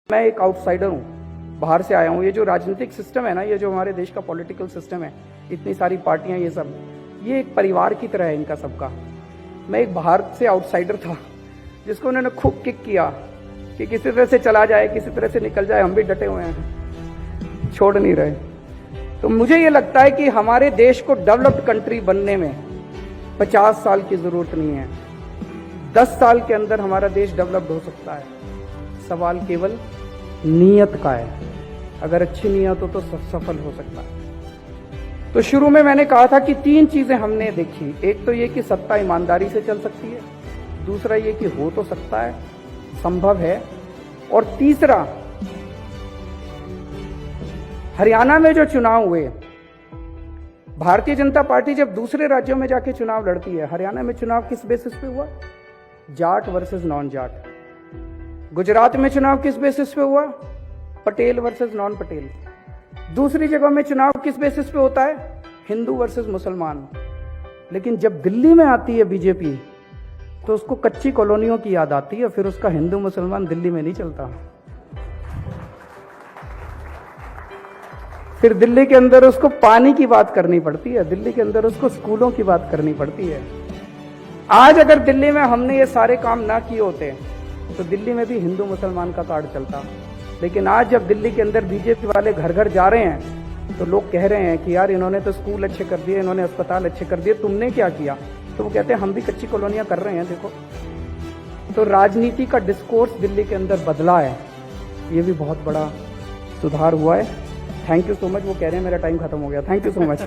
मैं एक आउटसाइडर हूँ, बाहर से आया हूँ। ये जो राजनीतिक सिस्टम है ना, ये जो हमारे देश का पॉलिटिकल सिस्टम है, इतनी सारी पार्टियां, ये सब, ये एक परिवार की तरह है इनका सबका। मैं एक बाहर से आउटसाइडर था जिसको उन्होंने खूब किक किया कि किसी तरह से चला जाए, किसी तरह से निकल जाए। हम भी डटे हुए हैं, छोड़ नहीं रहे। तो मुझे ये लगता है कि हमारे देश को डेवलप्ड कंट्री बनने में 50 साल की जरूरत नहीं है, 10 साल के अंदर हमारा देश डेवलप्ड हो सकता है। सवाल केवल नीयत का है। अगर अच्छी नीयत हो तो सफल हो सकता है। तो शुरू में मैंने कहा था कि 3 चीजें हमने देखी। एक तो ये कि सत्ता ईमानदारी से चल सकती है, दूसरा ये कि हो तो सकता है, संभव है, और तीसरा, हरियाणा में जो चुनाव हुए, भारतीय जनता पार्टी जब दूसरे राज्यों में जाके चुनाव लड़ती है, हरियाणा में चुनाव किस बेसिस पे हुआ? Jat versus non Jat. गुजरात में चुनाव किस बेसिस पे हुआ? Patel versus non Patel. दूसरी जगह में चुनाव किस बेसिस पे होता है? हिंदू वर्सेस मुसलमान। लेकिन जब दिल्ली में आती है बीजेपी तो उसको कच्ची कॉलोनियों की याद आती है, फिर उसका हिंदू मुसलमान दिल्ली में नहीं चलता। फिर दिल्ली के अंदर उसको पानी की बात करनी पड़ती है, दिल्ली के अंदर उसको स्कूलों की बात करनी पड़ती है। आज अगर दिल्ली में हमने ये सारे काम ना किए होते तो दिल्ली में भी हिंदू मुसलमान का कार्ड चलता। लेकिन आज जब दिल्ली के अंदर बीजेपी वाले घर घर जा रहे हैं तो लोग कह रहे हैं कि यार इन्होंने तो स्कूल अच्छे कर दिए, इन्होंने अस्पताल अच्छे कर दिए, तुमने क्या किया? तो वो कहते हैं हम भी कच्ची कॉलोनियां कर रहे हैं, देखो। तो राजनीति का डिस्कोर्स दिल्ली के अंदर बदला है, ये भी बहुत बड़ा सुधार हुआ है। Thank you so much. वो कह रहे हैं मेरा टाइम खत्म हो गया। Thank you so much.